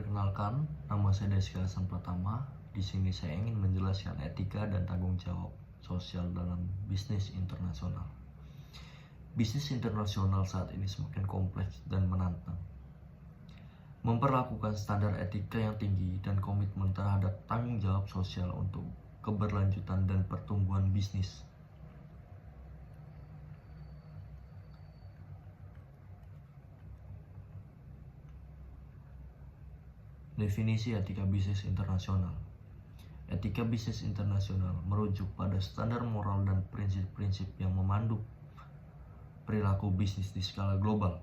Perkenalkan, nama saya Deska Hasan Pratama. Di sini saya ingin menjelaskan etika dan tanggung jawab sosial dalam bisnis internasional. Bisnis internasional saat ini semakin kompleks dan menantang. Memperlakukan standar etika yang tinggi dan komitmen terhadap tanggung jawab sosial untuk keberlanjutan dan pertumbuhan bisnis. Definisi etika bisnis internasional. Etika bisnis internasional merujuk pada standar moral dan prinsip-prinsip yang memandu perilaku bisnis di skala global.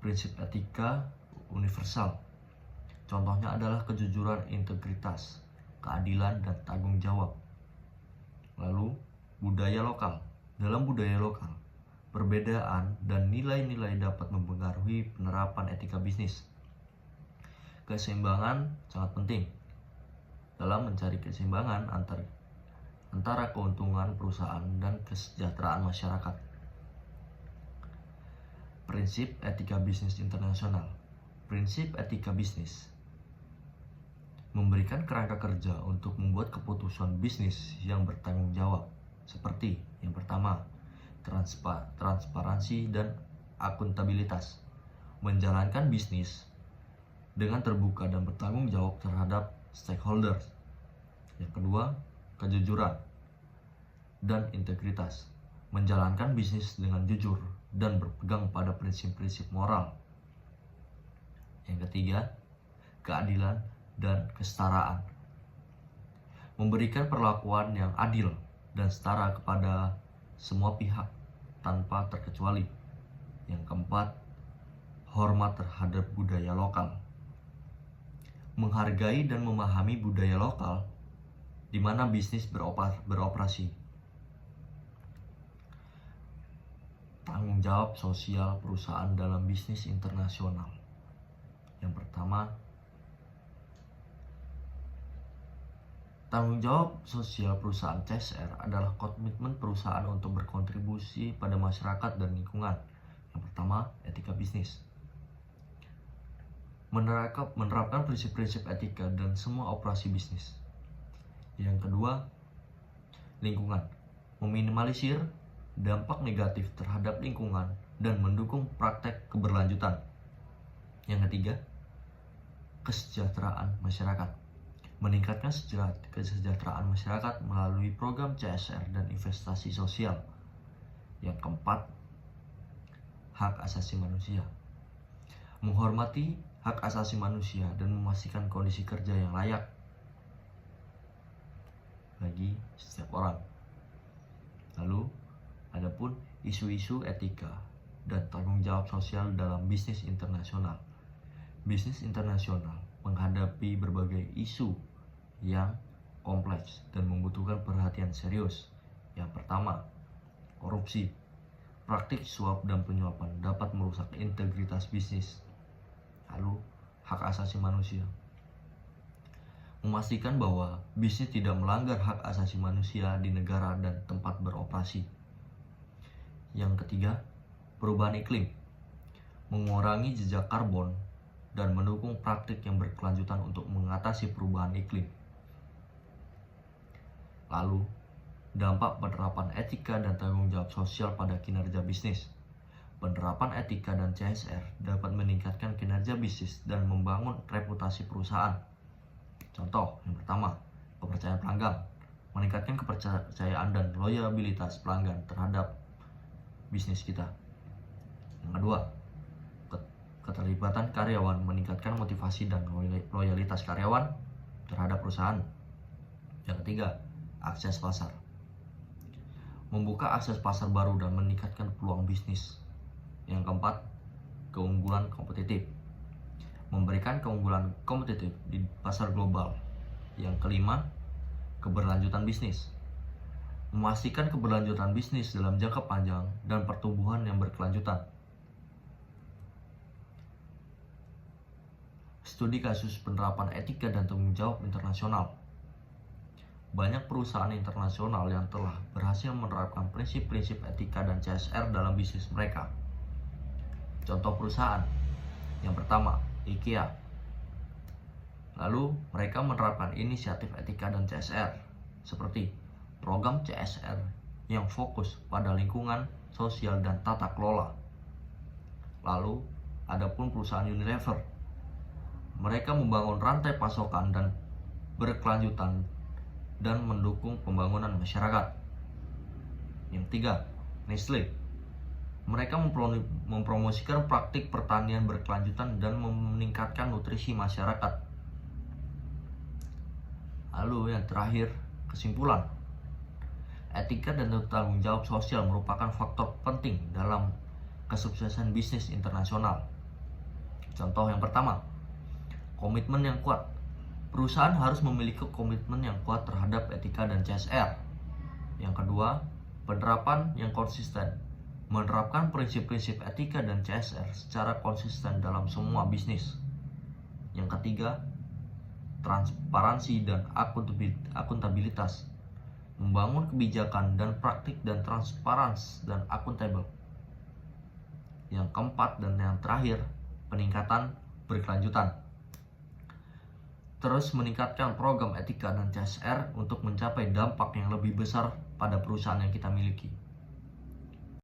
Prinsip etika universal. Contohnya adalah kejujuran, integritas, keadilan, dan tanggung jawab. Lalu, budaya lokal. Dalam budaya lokal, perbedaan dan nilai-nilai dapat mempengaruhi penerapan etika bisnis. Keseimbangan sangat penting dalam mencari keseimbangan antara keuntungan perusahaan dan kesejahteraan masyarakat. Prinsip etika bisnis internasional. Prinsip etika bisnis memberikan kerangka kerja untuk membuat keputusan bisnis yang bertanggung jawab, seperti yang pertama, transparansi dan akuntabilitas. Menjalankan bisnis dengan terbuka dan bertanggung jawab terhadap stakeholders. Yang kedua, kejujuran dan integritas. Menjalankan bisnis dengan jujur dan berpegang pada prinsip-prinsip moral. Yang ketiga, keadilan dan kesetaraan. Memberikan perlakuan yang adil dan setara kepada semua pihak tanpa terkecuali. Yang keempat, hormat terhadap budaya lokal. Menghargai dan memahami budaya lokal di mana bisnis beroperasi. Tanggung jawab sosial perusahaan dalam bisnis internasional. Yang pertama, tanggung jawab sosial perusahaan CSR adalah komitmen perusahaan untuk berkontribusi pada masyarakat dan lingkungan. Yang pertama, etika bisnis. Menerapkan prinsip-prinsip etika dan semua operasi bisnis. Yang kedua, lingkungan. Meminimalisir dampak negatif terhadap lingkungan dan mendukung praktek keberlanjutan. Yang ketiga, kesejahteraan masyarakat. Meningkatkan kesejahteraan masyarakat melalui program CSR dan investasi sosial. Yang keempat, hak asasi manusia. Menghormati hak asasi manusia dan memastikan kondisi kerja yang layak bagi setiap orang. Lalu, adapun isu-isu etika dan tanggung jawab sosial dalam bisnis internasional. Bisnis internasional menghadapi berbagai isu yang kompleks dan membutuhkan perhatian serius. Yang pertama, korupsi. Praktik suap dan penyuapan dapat merusak integritas bisnis. Lalu, hak asasi manusia. Memastikan bahwa bisnis tidak melanggar hak asasi manusia di negara dan tempat beroperasi. Yang ketiga, perubahan iklim. Mengurangi jejak karbon dan mendukung praktik yang berkelanjutan untuk mengatasi perubahan iklim. Lalu, dampak penerapan etika dan tanggung jawab sosial pada kinerja bisnis. Penerapan etika dan CSR dapat meningkatkan kinerja bisnis dan membangun reputasi perusahaan. Contoh yang pertama, kepercayaan pelanggan. Meningkatkan kepercayaan dan loyalitas pelanggan terhadap bisnis kita. Yang kedua, keterlibatan karyawan. Meningkatkan motivasi dan loyalitas karyawan terhadap perusahaan. Yang ketiga, akses pasar. Membuka akses pasar baru dan meningkatkan peluang bisnis. Yang keempat, keunggulan kompetitif. Memberikan keunggulan kompetitif di pasar global. Yang kelima, keberlanjutan bisnis. Memastikan keberlanjutan bisnis dalam jangka panjang dan pertumbuhan yang berkelanjutan. Studi kasus penerapan etika dan tanggung jawab internasional. Banyak perusahaan internasional yang telah berhasil menerapkan prinsip-prinsip etika dan CSR dalam bisnis mereka. Contoh perusahaan. Yang pertama, IKEA. Lalu mereka menerapkan inisiatif etika dan CSR seperti program CSR yang fokus pada lingkungan, sosial, dan tata kelola. Lalu adapun perusahaan Unilever, mereka membangun rantai pasokan dan berkelanjutan dan mendukung pembangunan masyarakat. Yang tiga, Nestle, mereka mempromosikan praktik pertanian berkelanjutan dan meningkatkan nutrisi masyarakat. Lalu yang terakhir, kesimpulan. Etika dan tanggung jawab sosial merupakan faktor penting dalam kesuksesan bisnis internasional. Contoh yang pertama, komitmen yang kuat. Perusahaan harus memiliki komitmen yang kuat terhadap etika dan CSR. Yang kedua, penerapan yang konsisten. Menerapkan prinsip-prinsip etika dan CSR secara konsisten dalam semua bisnis. Yang ketiga, transparansi dan akuntabilitas. Membangun kebijakan dan praktik dan transparansi dan akuntabel. Yang keempat dan yang terakhir, peningkatan berkelanjutan. Terus meningkatkan program etika dan CSR untuk mencapai dampak yang lebih besar pada perusahaan yang kita miliki.